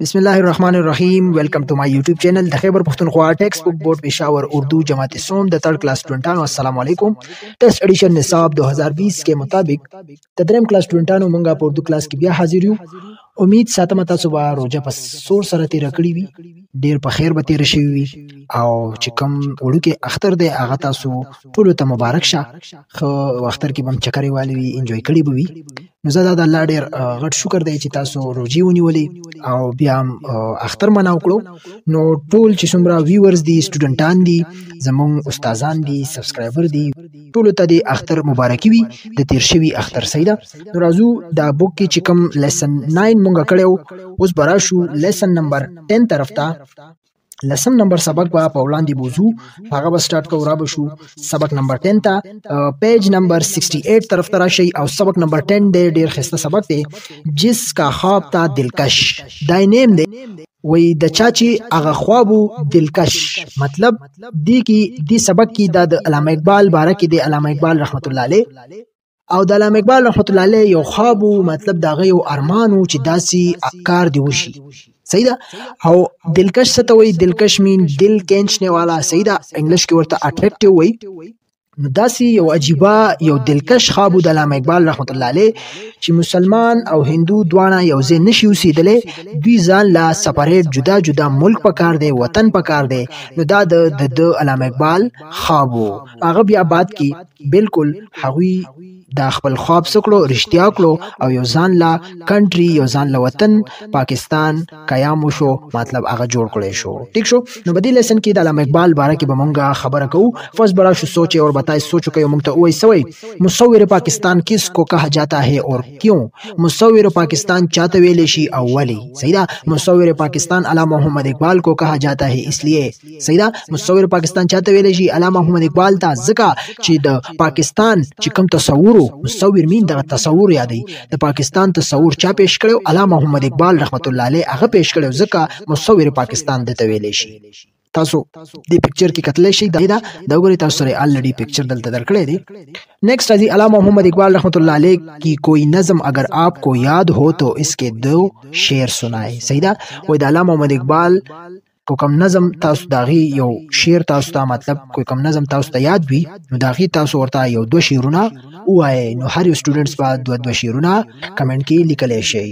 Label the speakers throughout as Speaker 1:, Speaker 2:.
Speaker 1: بسم الله الرحمن الرحیم. ویلکم ټو مای یوټیوب چینل د خیبر پښتونخوا ټیکسټ بک بورډ پېښور اردو جماعت سوم د 3rd class स्टूडेंटानो अस्सलाम वालेकुम. टेस्ट एडिशन निसाब 2020 के मुताबिक د 3م क्लास स्टूडेंटानो مونږه په اردو کلاس کې بیا حاضر یو. امید ساتم تاسو به روزه په سور سره تیر کړی وي، ډیر په خیر به تیر شي وي، او چې کوم وړوکې اختر دی هغه تاسو ټول ته مبارک شه. خو اختر کې بم چکرې والی وي، انجوای کړی به وي. نو زه د الله ډیر غټ شکر دی چې تاسو روزي ونیولې او بیا اختر مناو کړو. نو ټول چې څومره ویورز دي، سټوډنټان دي، زموږ استادان دي، سبسکرایبر دي، ټول ته د اختر مبارکي وي د تیر شوي اختر. صحیح ده. نو راځو دا بوک کې چې کوم لیسن 9 مونږ کړو، اوس براشو لیسن نمبر 10 طرف ته. لسم نمبر سبق با په وړاندې بوزو، هغه به سٹارټ کوو. را بشو سبق نمبر 10 ته، پیج نمبر 68 طرف ته راشي او سبق نمبر 10 دی. ډیر خسته سبق دی. جس کا خواب تا دلکش، دا نیم دی. وی د چا چې هغه خوابو دلکش، مطلب دی کی دی سبق کی د علامه اقبال باره کې دی. علامه اقبال رحمت الله علیه او د علامه اقبال رحمت الله علیه یو خوابو، مطلب دغه یو ارمانو چې داسي کار دی وشي. صحیح ده. او دلکش څه ته وایي؟ دلکش مین دل کینچنے والا. صحیح ده. انګلیش کې ورته اټریکټیو وایي. نو داسي یو عجیبه یو دلکش خوابو د علامه اقبال رحمت الله علیه چې مسلمان او هندو دواړه یو ځای نشي اوسېدلی، دوی ځان لا سپریټ جدا جدا ملک پکار دی، وطن پکار دی. نو دا د علامه اقبال خوابو. هغه بیا بعد کې بالکل هغوی دا خپل خواب سکړو رښتیا کړو او یو ځان لا کنټری، یو ځان لا وطن پاکستان قیام شو، مطلب هغه جوړ کړی شو. ٹھیک شو. نو بدی لیسن کې د علامه اقبال باره کې به مونږه خبره کوو. فرض بڑا شو سوچے اور بتائے. سوچو کہ مونږ ته وای سوی مصور پاکستان کس کو کہا جاتا ہے اور کیوں؟ مصور پاکستان چاته ویل شي او ولی. صحیح ده. مصور پاکستان علامه محمد اقبال کو کہا جاتا ہے اس لیے. صحیح ده. مصور پاکستان چاته ویل شي علامه محمد اقبال ته ځکه چې د پاکستان چې کوم تصور مصور مين دغه تصور یادي، د پاکستان تصور چا پیش کړو؟ علامه محمد اقبال رحمت الله علیه هغه پیش کړو، ځکه مصور پاکستان دته ویلې شي. تاسو دې پکچر کې کتلی شي. دا وګورئ، تاسو سره الریډي پکچر دلته درکړی دی. نیکسٹ راځي علامه محمد اقبال رحمت الله علیه کی کوئی نظم اگر آپ کو یاد ہو تو اس کے 2 شعر سنائے. صحیح ده. وای د علامه محمد اقبال کو کم نظم تاسو داغي یو شعر تاسو ته، مطلب کوئی کم نظم تاسو ته یاد وي، نو داغي تاسو ورته یو 2 شعرونه وایي. نو هر یو سټوډنټس په 2 شعرونه کمنټ کې لیکلی شي،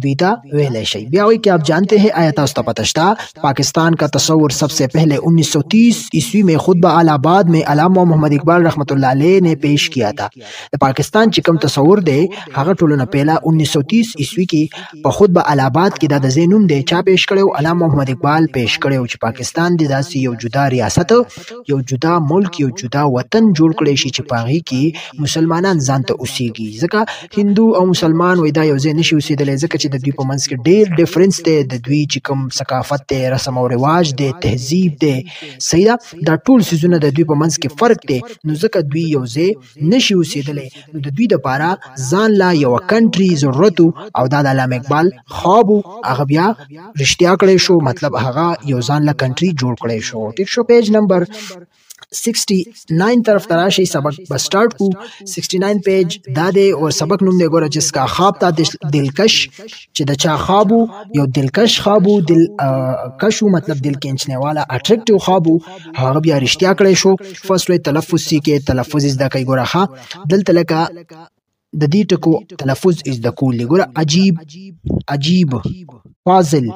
Speaker 1: دویتا ویلے شي. بیا وی کہ آپ جانتے ہیں آیا تاسو ته پته شته پاکستان کا تصور سب سے پہلے 1930 عیسوی میں خطبہ الہ آباد میں علامہ محمد اقبال رحمت اللہ علیہ نے پیش کیا تھا. د پاکستان چې کوم تصور دی هغه ټولنه پہلا 1930 عیسوی کې په خطبہ الہ آباد کې د زینوم دی چا پیش کړو؟ علامہ محمد اقبال پیش کړو چې پاکستان د داسې یو جدا ریاست، یو جدا ملک، یو جدا وطن جوړ کړي شي چې پاغي کې مسلمانان ځان ته اوسېږي. ځکه هندو او مسلمان وای دا یو ځای نشي اوسېدلی، ځکه چې د دوی په منځ کې ډېر ډیفرنس دی. د دوی چې کوم ثقافت دی، رسم او رواج دی، تهذیب دی. صحیح ده. دا ټول څیزونه د دوی په منځ کې فرق دی. نو ځکه دوی یو ځای نشي اوسېدلی، نو د دوی دپاره ځان لا یوه کنټري ضرورت او دا د علامه اقبال خواب هغه بیا رښتیا کړی شو، مطلب هغه یو ځان لا کنټري جوړ کړی شو. ٹھیک شو. پیج نمبر 69 طرف تراشی. سبق بس سٹارٹ کو 69 پیج دا دے اور سبق نوم دے ګوره جس کا خواب تا دلکش، چې د چا خوابو یو دلکش خوابو، دل کشو مطلب دل کینچنے والا اټریکټیو خوابو، هغه بیا رښتیا کړی شو. فرست وی تلفظ سی کې تلفظ زده کوي. ګوره ها دلته لکه د دې ټکو تلفظ زده کول. ګوره عجیب، عجیب، فاضل،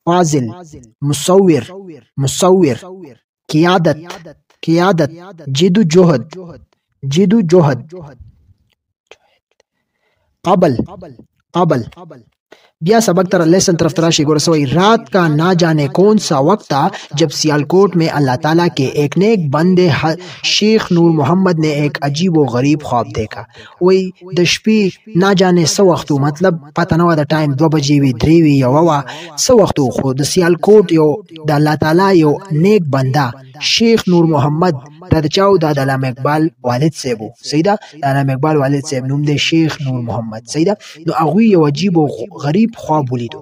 Speaker 1: فاضل، مصور، مصور، قیادت، قیادت، جدو جہد، جدو جہد، قبل، قبل. بیا سبق تر لیسن طرف تراشی. ګوره سوئی رات کا نہ جانے کون سا وقت تھا جب سیالکوٹ میں اللہ تعالیٰ کے ایک نیک بندے شیخ نور محمد نے ایک عجیب و غریب خواب دیکھا. وی د شپې نہ جانے سو وختو، مطلب پته نه وه د ټایم 2 بجې وي، 3 وي، 1 وه، سو وختو. خو د سیالکوٹ یو د الله تعالی یو نیک بنده شیخ نور محمد دا د چاو دا د علامه اقبال والد صاحب. صحیح ده. د علامه اقبال والد صاحب نوم دی شیخ نور محمد. صحیح ده. نو هغوی یو عجیب و غریب خواب ولیدو.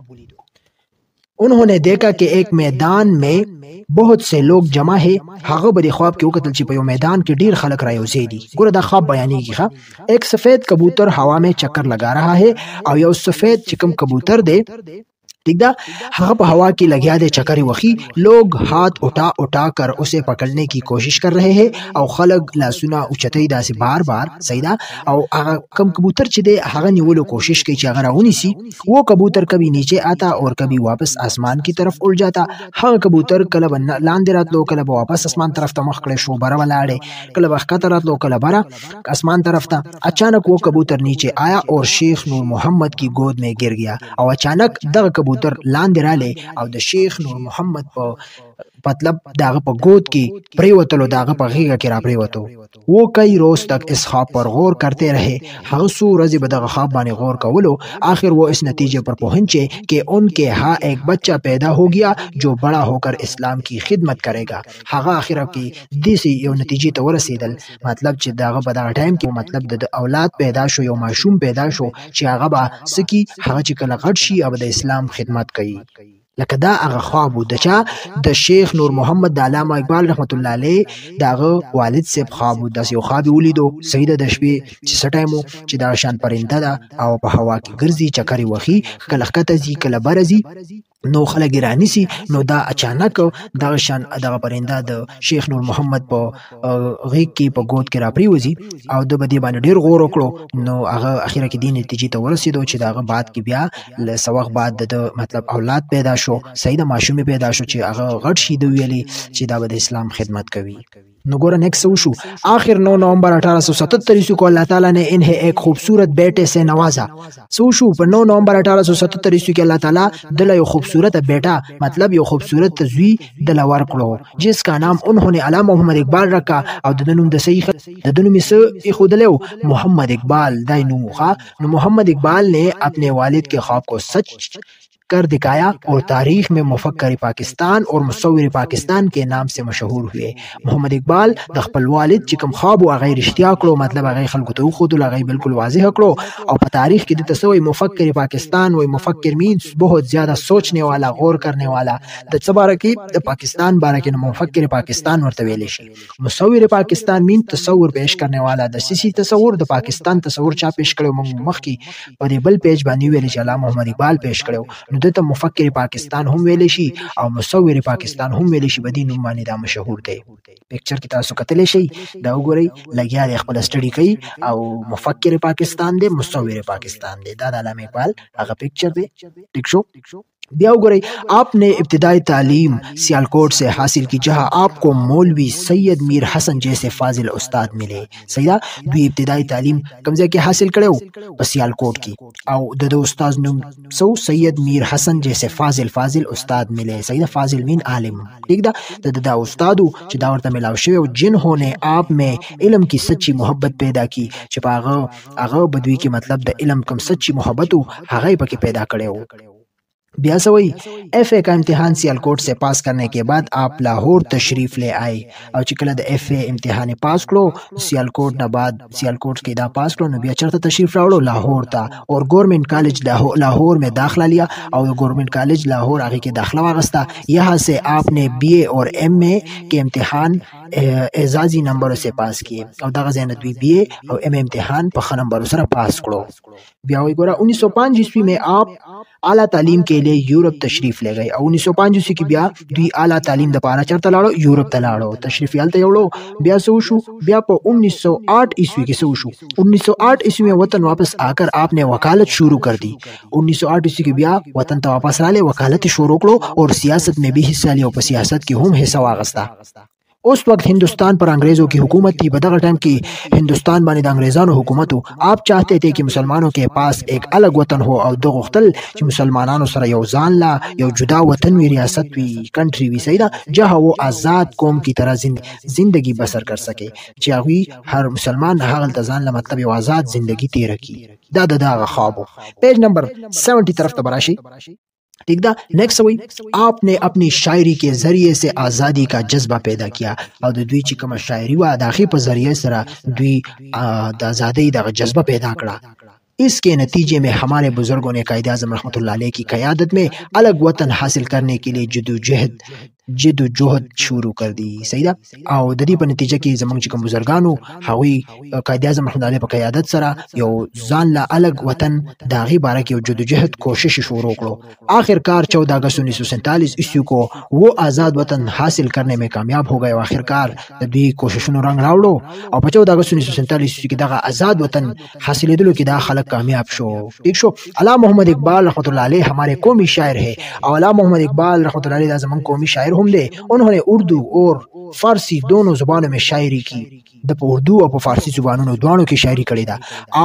Speaker 1: انہوں نے دیکھا کہ ایک میدان میں بہت سے لوگ جمع ہے. هغه به د خواب کې وکتل چې په یو میدان کې ډیر خلک را یوځای دي. ګوره دا خواب بیانېږي. ایک سفید کبوتر ہوا میں چکر لگا رہا ہے او یو سفید چې کوم کبوتر دی ठीक दा। हाँ हवा की लग्या दे चक्कर वखी लोग हाथ उठा उठा कर उसे पकड़ने की कोशिश कर रहे हैं और खलग लासुना उचतई दा से बार बार सही दा। और कम कबूतर चिदे हागा निवलो कोशिश की अगर उनिसी वो कबूतर कभी नीचे आता और कभी वापस आसमान की तरफ उड़ जाता। हाँ कबूतर कलब लांदे रात लो कलब वापस आसमान तरफ तमख करे शो बरा वालाड़े कलब अखता रात लो कलब बरा आसमान तरफ था। अचानक वो कबूतर नीचे आया और शेख नूर मोहम्मद की गोद में गिर गया और अचानक दग कबूतर लांदे राले और द शेख नूर मोहम्मद पर मतलब दाग पर गोद की प्रेवतलो दाग पर गिगा किरा प्रेवतो। वो कई रोज तक इस ख्वाब पर गौर करते रहे। हसू रजी बदग ख्वाब बाने गौर कवलो आखिर वो इस नतीजे पर पहुंचे कि उनके यहाँ एक बच्चा पैदा हो गया जो बड़ा होकर इस्लाम की खिदमत करेगा। हागा आखिर की दिसी यो नतीजे तो रसीदल मतलब च दाग बदा टाइम की मतलब द औलाद पैदा शो यो माशूम पैदा शो च आगा बा सकी हागा च कला गडशी अब द इस्लाम खिदमत कई लکه دا هغه خواب و د چا د شیخ نور محمد د علامه اقبال رحمت الله علیه داغه والد سیب خواب و داسې یو خواب ولیدو سید د شپې چې څه ټایم چې دا شان پرنده ده او په هوا کې ګرځي چکرې وخی کله ښکته ځي کله بره ځي نو خلک یې رانیسي نو دا اچانک دغه شان دغه پرنده د شیخ نور محمد په غیږ کې په ګود کې راپریوځي او د بدی باندې ډیر غور وکړو نو هغه اخیره کې دین نتیجې ته ورسېدو چې دغه بعد کې بیا له سوغ بعد د مطلب اولاد پیدا شو سید معشوم پیدا شو چې هغه غټ شي د ویلي چې دا د اسلام خدمت کوي. نو گورا نیکس وشو آخر 9 نومبر 1877 ईस्वी को अल्लाह ताला ने इन्हें एक खूबसूरत बेटे से नवाजा. सोशु पर 9 नवंबर 1877 ईस्वी के अल्लाह ताला दिला यो खूबसूरत बेटा मतलब यो खूबसूरत तजवी दिला वर्कलो जिसका नाम उन्होंने अल्लामा मोहम्मद इकबाल रखा और दनुम द सही दनुम से खुदलेओ मोहम्मद इकबाल दाइनु खा. मोहम्मद इकबाल ने अपने वालिद के ख्वाब को सच कर दिखाया और तारीख में मुफक्कर पाकिस्तान और मुसव्विर पाकिस्तान के नाम से मशहूर हुए. मोहम्मद इकबाल द खपल वालिद چې کوم خواب او غیر اشتیا کړو مطلب هغه خلکو ته خود لغی بالکل واضح کړو او په تاریخ کې د تسوی مفکر پاکستان و مفکر مین बहुत ज्यादा सोचने वाला غور करने वाला د صبره کې د پاکستان باره کې مفکر پاکستان ورته ویل شي. مصور پاکستان مین تصور پیش کرنے والا د سیسی تصور د پاکستان تصور چا پیش کړو موږ مخکې په دې بل پیج باندې ویل چې علامه محمد اقبال پیش کړو نو دته مفکر پاکستان هم ویل شي او مصور پاکستان هم ویل شي بدین نوم باندې دا مشهور دی. پکچر کې تاسو کتلی شي دا وګورئ لګیا دی خپل سټډي کوي او مفکر پاکستان دی مصور پاکستان دی دا د علامه اقبال هغه پکچر دی. ٹھیک شو بیا وګورئ आपने ابتدائی تعلیم सियालकोट से हासिल की जहां आपको मौलवी सैयद मीर हसन जैसे फाजिल उस्ताद मिले. सैदा دوی ابتدائی تعلیم کمزه کې حاصل کړو په सियालकोट کې او د استاد نوم سو سید میر حسن جیسے فاضل استاد ملے. سیدہ فاضل مین عالم ٹھیک دا دا استادو چې دا ورته ملاو شوی جنہوں نے آپ میں علم کی سچی محبت پیدا کی چې هغه بدوی کې مطلب د علم کم سچی محبت هغه پکې پیدا کړو. بیا سوئی ایف اے کا امتحان सियालकोट से पास करने के बाद आप लाहौर तशरीफ ले आए और चिकला द एफ ए इम्तिहान पास करो सियालकोट ना बाद सियालकोट के दा पास करो न बया चढ़ता तशरीफ रावड़ो लाहौर था और गवर्नमेंट कॉलेज लाहौर में दाखिला लिया और गवर्नमेंट कॉलेज लाहौर आगे के दाखिला वागस्ता. यहाँ से आपने बीए और एमए के इम्तिहान एजाजी नंबरों से पास किए और दागा जैनत बीए और एमए इम्तिहान पखा नंबरों से पास करो. बया वही गोरा 1905 ईस्वी में आप आला तालीम के लिए यूरोप तशरीफ ले गए और 1905 ईस्वी की बया दुई आला तालीम द पारा चढ़ता लाड़ो यूरोप तलाड़ो तशरीफ यालते एवड़ो बया सोशु बया पर 1908 ईस्वी के सोशु 1908 ईस्वी में वतन वापस आकर आपने वकालत शुरू कर दी. 1908 ईस्वी की बया वतन तो वापस आले वकालत शुरू करो और सियासत में भी हिस्सा लिया और सियासत की हम हिस्सा वागस्ता. उस वक्त हिंदुस्तान पर अंग्रेजों की हुकूमत थी. बदगा टाइम की हिंदुस्तान बानी अंग्रेजानो हुकूमत हो. आप चाहते थे कि मुसलमानों के पास एक अलग वतन हो और दो गुख्तल कि मुसलमानों सरा यो जान ला यो जुदा वतन वी रियासत वी कंट्री वी सईदा जहाँ वो आज़ाद कौम की तरह जिंदगी बसर कर सके चाही हर मुसलमान हागल तजान ला मतलब यो आज़ाद जिंदगी तेरा की दादा ख्वाब. पेज नंबर 70 तरफ तबराशी ठीक दा. नेक्स्ट हुई आपने अपनी शायरी के जरिए से आज़ादी का जज्बा पैदा किया और दुई चिकम शायरी व अदाखी पर जरिए सरा दुई आज़ादी का जज्बा पैदा करा. इसके नतीजे में हमारे बुजुर्गों ने कायद आज़म रहमतुल्लाह अलैह की क़यादत में अलग वतन हासिल करने के लिए जद्दोजहद جد و جهد شروع کړ دي. صحیح ده. او د دې په نتیجه کې زمونږ چې کوم بزرګانو هغوی قائد اعظم رحمت الله علیه په قیادت سره یو ځان لا الګ وطن د هغې باره کې یو جدوجہد کوشش شروع کړو. आखिरकार 14 अगस्त 1947 ईस्वी को वो आजाद वतन हासिल करने में कामयाब हो गए. आखिरकार د دې کوششونو رنګ راوړو او په 14 اگست 1947 ईस्वी کې دغه आजाद वतन حاصلېدلو کې دا خلک کامیاب شو. ٹھیک شو. علامہ محمد اقبال رحمۃ اللہ علیہ हमारे قومی شاعر ہے اور علامہ محمد اقبال رحمۃ اللہ علیہ زمان قومی شاعر هم دے. انہوں نے اردو اور فارسی دونوں زبانوں میں شاعری کی. د اردو اور فارسی زبانوں دوانوں کی شاعری کړې ده.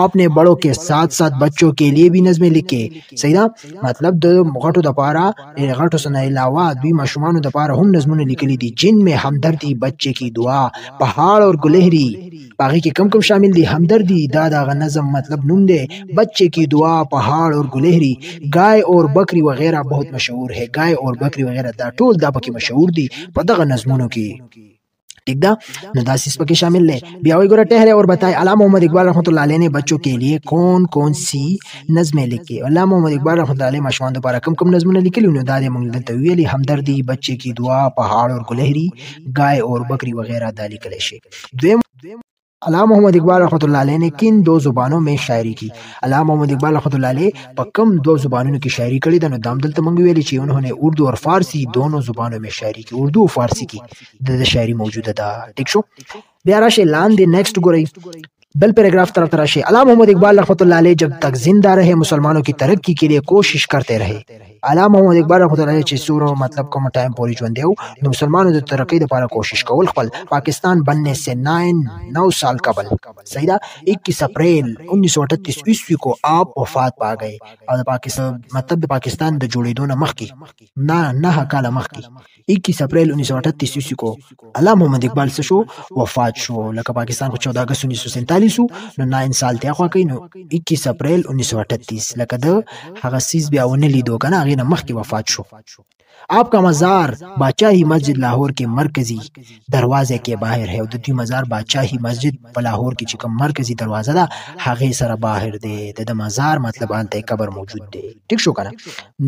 Speaker 1: آپ نے بڑوں کے ساتھ ساتھ بچوں کے لیے بھی نظمیں لکھے. صحیح ده. مطلب د غټو د پاره غټو سره علاوه دوی ماشومانو د پاره هم نظمونه لیکلي دي جن میں ہمدردی بچے کی دعا پہاڑ اور گلہری. باقی کې کم کم شامل دي. همدردی دا دغه نظم مطلب نوم دی. بچے کی دعا پہاڑ اور گلہری گائے اور بکری وغیرہ بہت مشہور ہے. گائے اور بکری وغیرہ دا ټول دا پکې مشهور دي په دغه نظمونو کې. ٹھیک ده. نو دا سیس پکې شامل لے. بیا وی ګوره ټهره اور بتائے علامہ محمد اقبال رحمۃ اللہ علیہ نے بچوں کے لیے کون کون سی نظمیں لکھی. علامہ محمد اقبال رحمۃ اللہ علیہ ماشومان لپاره کم کم نظمونه لیکلي نو دا موږ دلته ویلي همدردی بچے کی دعا پہاڑ اور گلہری گائے اور بکری وغیرہ دا لیکل شي. دویم علامہ محمد اقبال رحمۃ اللہ علیہ نے کن دو زبانوں میں شاعری کی. علامہ محمد اقبال رحمۃ اللہ علیہ په کم دو زبانوں کی شاعری کړې ده. نو دام دلته موږ ویلي چې انہوں نے اردو اور فارسی دونوں زبانوں میں شاعری کی. اردو اور فارسی کی د شاعری موجوده ده. ٹھیک شو. بیا راشه لاندې نیکسٹ ګورئ بل پیراگراف طرف تراشے. علامہ محمد اقبال رحمۃ اللہ علیہ جب تک زندہ رہے مسلمانوں کی ترقی کے لیے کوشش کرتے رہے. علامہ محمد اقبال رحمۃ اللہ علیہ چې سورو مطلب کوم ټایم پورې ژوند دیو نو مسلمانانو د ترقی لپاره کوشش کول. خپل پاکستان بننے سے 9 سال قبل. صحیح ده. 21 اپریل 1938 عیسوی کو آپ وفات پا گئے. او د پاکستان مطلب د پاکستان د جوړېدو نه مخکې 9 کاله مخکې 21 اپریل 1938 عیسوی کو علامہ محمد اقبال څه شو وفات شو. لکه پاکستان کو 14 اگست 1947 نو 9 سال ته خو کوي. نو 21 اپریل 1938 لکه د هغه سیس بیا ونه لیدو کنه هغه نه مخکې وفات شو. آپ کا مزار بادشاہی مسجد لاہور کے مرکزی دروازے کے باہر ہے. د دې مزار بادشاہی مسجد په لاہور کې چې کوم مرکزی دروازه ده هغه سره باهر دی. د مزار مطلب انته قبر موجود دی. ٹھیک شو کنه.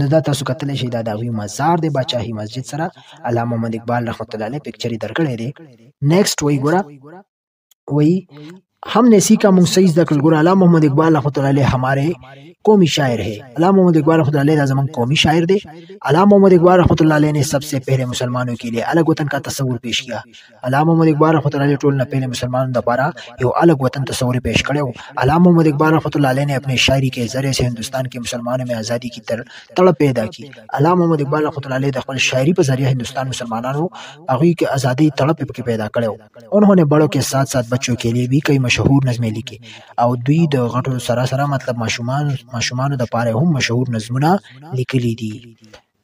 Speaker 1: نو دا تاسو کتلې شي دا د مزار دی بادشاہی مسجد سره علامہ محمد اقبال رحمۃ اللہ علیہ پکچر درکړی دی. نیکسٹ وای ګورا وای ہم نے سیکھا منگ صحیح ذکر ګورا. علامہ محمد اقبال رحمۃ اللہ علیہ ہمارے قومی شاعر ہے. علامہ محمد اقبال رحمۃ اللہ علیہ زمان قومی شاعر دے. علامہ محمد اقبال رحمۃ اللہ علیہ نے سب سے پہلے مسلمانوں کے لیے الگ وطن کا تصور پیش کیا. علامہ محمد اقبال رحمۃ اللہ علیہ ټول نه پہلے مسلمانوں لپاره یو الگ وطن تصور پیش کړو. علامہ محمد اقبال رحمۃ اللہ علیہ نے اپنے شاعری کے ذریعے سے ہندوستان کے مسلمانوں میں آزادی کی تڑپ پیدا کی. علامہ محمد اقبال رحمۃ اللہ علیہ د خپل شاعری په ذریعے ہندوستان مسلمانانو هغه کی آزادی تڑپ پیدا کړو. انہوں نے بڑوں کے ساتھ ساتھ بچوں کے لیے بھی کئی مشہور نظمیں لکھی. او دوی د غټو سره مطلب ماشومانو د پاره هم مشهور نظمونه لیکلي دي.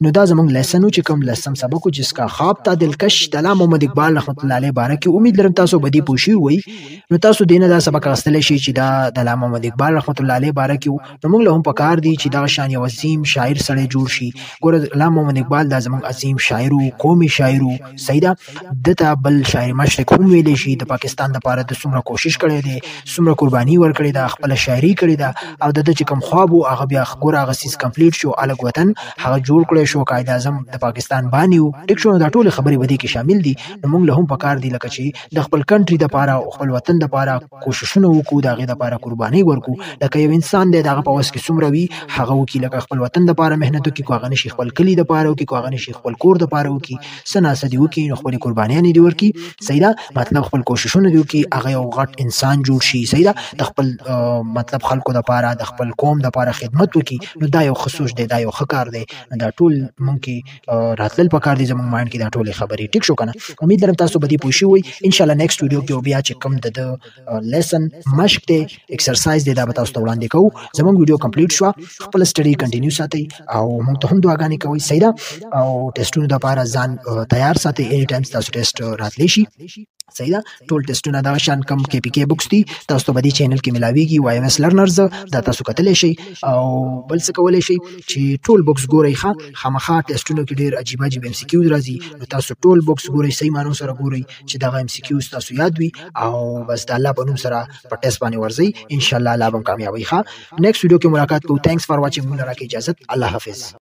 Speaker 1: نو دا زمونږ لیسن چې کوم لسم سبق جس کا خواب تا دلکش د علامہ محمد اقبال رحمۃ اللہ علیہ باره کې امید لرم تاسو بدی پوښی وي. نو تاسو دینه دا سبق غستلی شي چې دا د علامہ محمد اقبال رحمۃ اللہ علیہ باره کې نو موږ له هم پکار دی چې دا شان یو عظیم شاعر سره جوړ شي. ګوره علامہ محمد اقبال دا زمونږ عظیم شاعر قومي شاعر. صحیح ده. دته بل شاعر مشرق هم ویلی شي. د پاکستان لپاره د څومره کوشش کړی دی څومره قرباني ورکړې ده خپل شاعري کړې ده او د چې کوم خواب هغه بیا ګوره هغه سیس کمپلیټ شو الګ وطن هغه جوړ کړی شو. قائد اعظم د پاکستان باندې ټیک شو. دا ټول خبرې ودی کې شامل دي. نو موږ له هم پکار دي لکه چې د خپل کنټری د پاره او خپل وطن د پاره کوششونه وکړو د هغې د پاره قرباني ورکړو. لکه یو انسان دی دغه په وس کې څومره وي هغه وکړي. لکه خپل وطن د پاره محنت وکړي خو هغه نشي خپل کلي د پاره وکړي خو هغه نشي خپل کور د پاره وکړي څه ناڅه دي وکړي نو خپلې قربانیانې دي ورکړي. صحیح ده. مطلب خپل کوششونه دي وکړي هغه یو غټ انسان جوړ شي. صحیح ده. د خپل مطلب خلکو د پاره د خپل قوم د پاره خدمت وکړي نو دا یو خصوص دی دا یو ښه کار دی. دا ټول مونږ کې راتلل پکار دي زموږ مایند کې دا ټولې خبرې. ټیک شو کنه. امید لرم تاسو به دې پوه شوي. ان شاء الله نیکسټ ویډیو کې بیا چې کوم د لیسن مشق دی ایکسرسایز دی دا به تاسو ته وړاندې کوو. زموږ ویډیو کمپلیټ شو. خپل سټډي کنټینیو ساتئ او موږ ته هم دعاګانې کوئ. صحیح ده. او ټیسټونو لپاره ځان تیار ساتئ. اني ټایم تاسو ټیسټ راتلی شي. صحیح ده. ټول ټیسټونه دا شان کم کې پی کې بوکس دي تاسو ته به دې چینل کې ملاويږي. واي ام اس لرنرز دا تاسو کتلی شي او بل څه کولی شي چې ټول بوکس ګورئ. خامخا ټیسټونو کې ډېر عجیب عجیب ام سی کیوز راځي نو تاسو ټول بوکس ګورئ صحیح مانو سره ګورئ چې دغه ام سی کیوز تاسو یاد وي او بس د الله په نوم سره په ټیسټ باندې ورځئ. ان شاء الله الله به کامیابی. نیکسټ ویډیو کې ملاقات کوو. تھینکس فار واچینګ. موږ راکې اجازه. الله حافظ.